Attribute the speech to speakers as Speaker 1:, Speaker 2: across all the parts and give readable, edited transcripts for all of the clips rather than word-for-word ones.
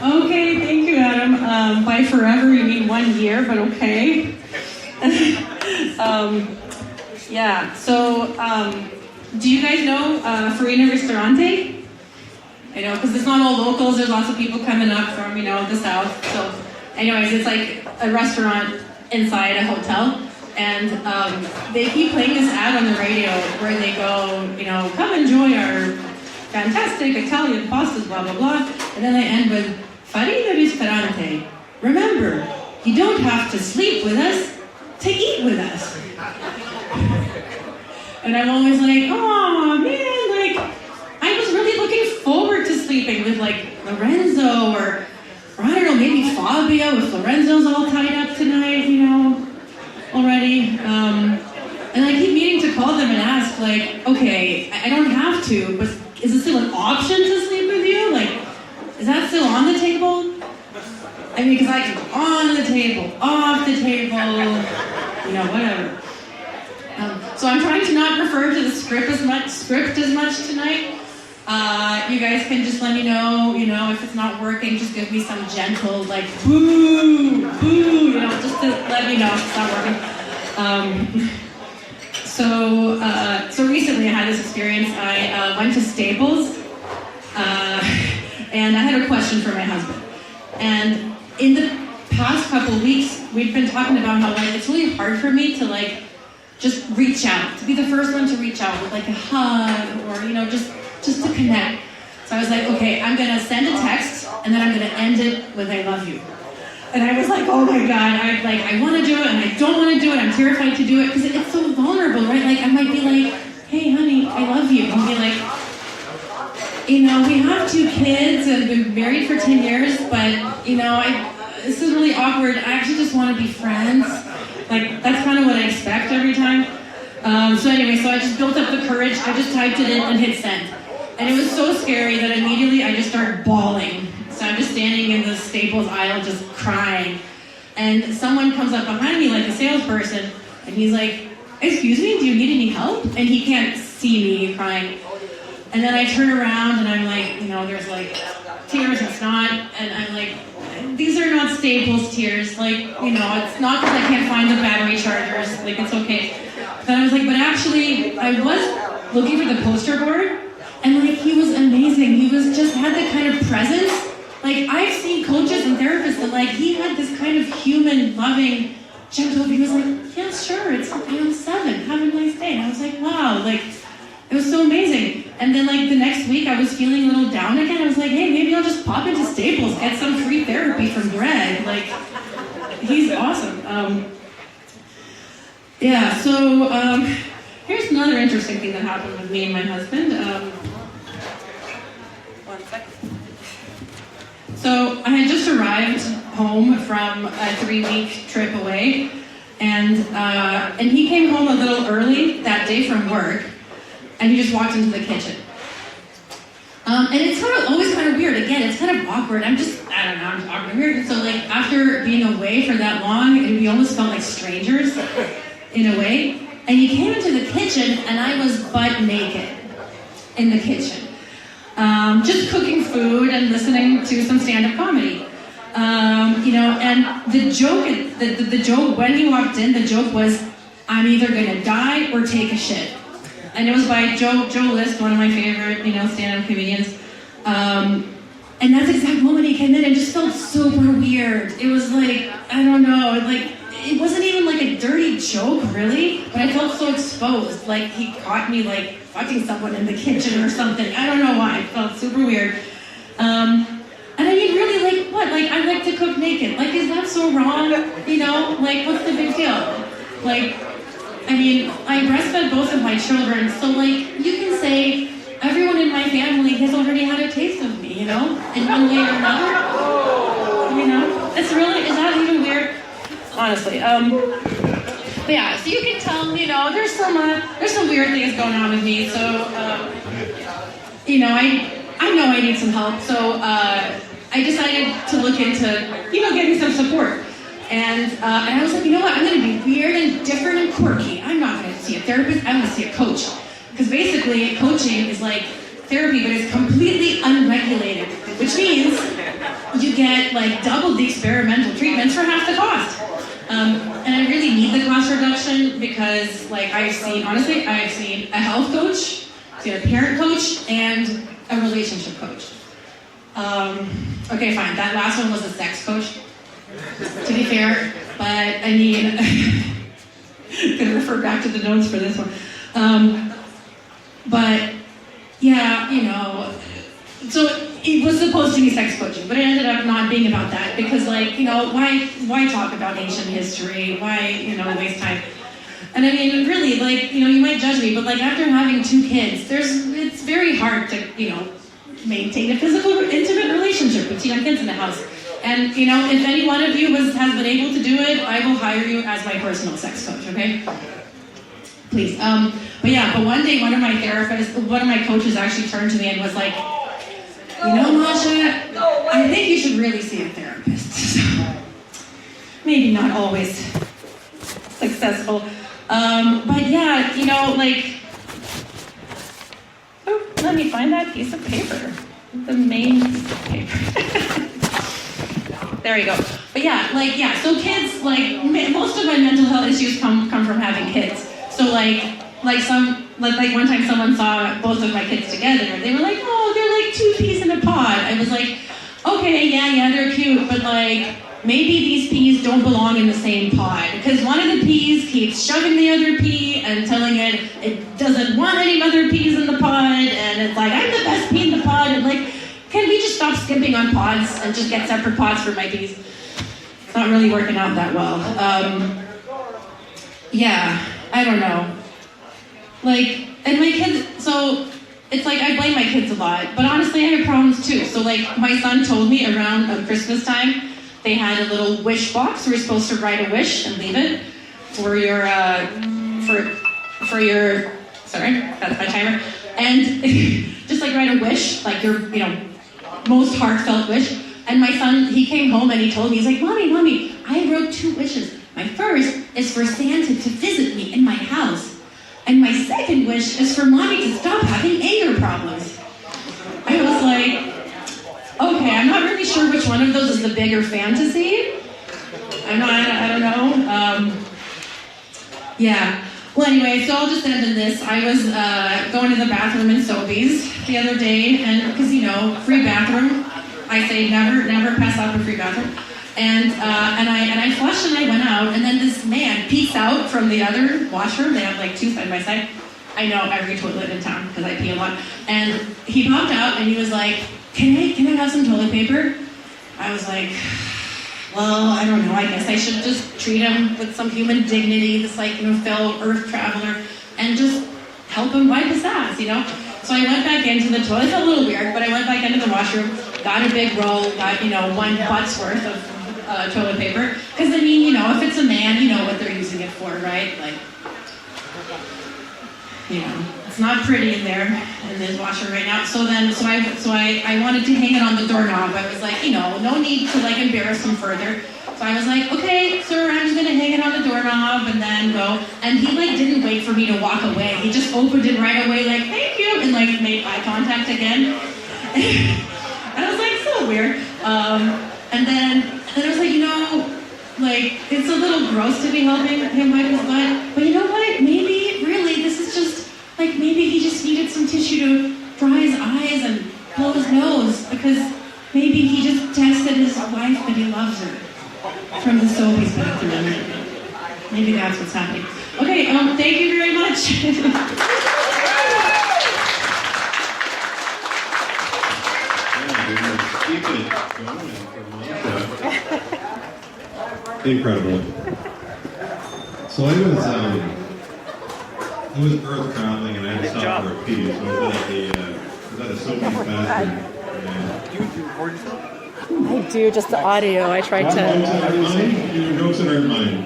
Speaker 1: Okay, thank you, Adam. By forever, you mean 1 year, but okay. Yeah, so do you guys know Farina Ristorante? I know, because it's not all locals, there's lots of people coming up from, the south. So anyways, it's like a restaurant inside a hotel. And they keep playing this ad on the radio where they go, come enjoy our fantastic Italian pastas, blah, blah, blah. And then they end with, Farina Ristorante. Remember, you don't have to sleep with us to eat with us. And I'm always like, oh man, I was really looking forward to sleeping with Lorenzo or I don't know, maybe Fabio if Lorenzo's all tied up tonight, already. And I keep meaning to call them and ask, okay, I don't have to, but is it still an option to sleep with you? Is that still on the table? I mean, because on the table, off the table, whatever. So I'm trying to not refer to the script as much tonight. You guys can just let me know, if it's not working, just give me some gentle, boo, boo, just to let me know if it's not working. So recently I had this experience. I went to Staples, and I had a question for my husband. And in the past couple of weeks, we've been talking about how it's really hard for me to just reach out, to be the first one to reach out with a hug or just to connect. So I was like, okay, I'm gonna send a text and then I'm gonna end it with I love you. And I was like, oh my God, I wanna do it and I don't wanna do it, I'm terrified to do it because it's so vulnerable, right? I might be like, hey honey, I love you. And be like, we have 2 kids and been married for 10 years, but this is really awkward. I actually just wanna be friends. That's kind of what I expect every time. So I just built up the courage. I just typed it in and hit send. And it was so scary that immediately I just started bawling. So I'm just standing in the Staples aisle just crying. And someone comes up behind me, a salesperson, and he's like, excuse me, do you need any help? And he can't see me crying. And then I turn around and I'm there's tears and snot, and I'm like, these are not Staples tears, it's not because I can't find the battery chargers, it's okay. But I was like, but actually, I was looking for the poster board, and he was amazing. He just had that kind of presence. I've seen coaches and therapists that he had this kind of human, loving, gentle, he was like, yeah, sure, it's 7, have a nice day. And I was like, wow, it was so amazing. And then the next week I was feeling a little down again. I was like, hey, maybe I'll just pop into Staples, get some free therapy from Greg. He's awesome. Yeah, so here's another interesting thing that happened with me and my husband. One second. So I had just arrived home from a 3-week trip away, and he came home a little early that day from work, and he just walked into the kitchen. And it's always kind of weird. Again, it's kind of awkward. I'm awkward and weird. And so after being away for that long, we almost felt like strangers in a way. And he came into the kitchen and I was butt naked in the kitchen. Just cooking food and listening to some stand-up comedy. And the joke, when he walked in, the joke was, I'm either gonna die or take a shit. And it was by Joe List, one of my favorite, stand-up comedians. And that's the exact moment he came in and just felt super weird. It was I don't know, it wasn't even a dirty joke, really, but I felt so exposed. He caught me fucking someone in the kitchen or something. I don't know why, it felt super weird. And I mean, really, what? I like to cook naked. Is that so wrong? What's the big deal? I mean, I breastfed both of my children, so you can say everyone in my family has already had a taste of me, in one way or another. It's really, is that even weird? Honestly, but yeah, so you can tell, there's some weird things going on with me, so, I know I need some help, so I decided to look into, getting some support. And I was like, you know what, I'm going to be weird and different and quirky. I'm not going to see a therapist, I'm going to see a coach. Because basically, coaching is like therapy, but it's completely unregulated, which means you get like double the experimental treatments for half the cost. And I really need the cost reduction because like I've seen a health coach, I've seen a parent coach, and a relationship coach. Okay, fine, that last one was a sex coach, to be fair, but I mean, gonna refer back to the notes for this one. But yeah, you know, so it was supposed to be sex coaching, but it ended up not being about that because, like, you know, why talk about ancient history? Why, you know, waste time? And I mean, really, like, you know, you might judge me, but like after having 2 kids, it's very hard to, you know, maintain a physical, intimate relationship with 2 young kids in the house. And, you know, if any one of you has been able to do it, I will hire you as my personal sex coach, okay? Please. But one day, one of my coaches actually turned to me and was like, you know, Masha, I think you should really see a therapist. Maybe not always successful. But yeah, you know, like, oh, let me find that piece of paper. The main piece of paper. There you go. But yeah, so kids, like, most of my mental health issues come from having kids. So like one time someone saw both of my kids together, and they were like, oh, they're like 2 peas in a pod. I was like, okay, yeah, they're cute, but like, maybe these peas don't belong in the same pod, because one of the peas keeps shoving the other pea and telling it doesn't want any other peas in the pod, and it's like, I'm the best pea in the pod, and like, can we just stop skipping on pods and just get separate pods for my peas? It's not really working out that well. Yeah, I don't know. Like, and my kids, so it's like I blame my kids a lot, but honestly I have problems too. So like my son told me around Christmas time, they had a little wish box where you're supposed to write a wish and leave it for your, sorry, that's my timer. And just like write a wish, like your, you know, most heartfelt wish. And my son, he came home and he told me, he's like, Mommy, I wrote 2 wishes. My first is for Santa to visit me in my house. And my second wish is for Mommy to stop having anger problems. I was like, okay, I'm not really sure which one of those is the bigger fantasy. I don't know. Yeah. Well, anyway, so I'll just end in this. I was going to the bathroom in Sobeys the other day, and because, you know, free bathroom, I say never pass up a free bathroom. And I flushed and I went out, and then this man peeks out from the other washroom. They have like 2 side by side. I know every toilet in town because I pee a lot. And he popped out and he was like, can I have some toilet paper? I was like, well, I don't know, I guess I should just treat him with some human dignity, this like, you know, fellow earth traveler, and just help him wipe his ass, you know? So I went back into the toilet. It's a little weird, but I went back into the washroom, got a big roll, got, you know, 1 butt's worth of toilet paper. Because I mean, you know, if it's a man, you know what they're using it for, right? Like, you know, it's not pretty in there in this washer right now. So I wanted to hang it on the doorknob. I was like, you know, no need to like embarrass him further. So I was like, okay, sir, I'm just gonna hang it on the doorknob and then go. And he like didn't wait for me to walk away. He just opened it right away, like, thank you, and like made eye contact again. And I was like, so weird. And then I was like, you know, like, it's a little gross to be helping him wipe his butt, but you know what? Maybe, really, this is just, like, maybe he just needed some tissue to dry his eyes and blow his nose, because maybe he just texted his wife that he loves her from the Sobeys bathroom. Maybe that's what's happening. Okay, thank you very much.
Speaker 2: Incredible. So I was earth traveling and I had to stop for a pee. So I was at a Sobeys bathroom.
Speaker 3: Do you record yourself?
Speaker 1: I do, just the audio. I tried to.
Speaker 2: Jokes that aren't mine.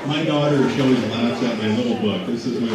Speaker 2: My daughter, she always laughs at my little book. This is my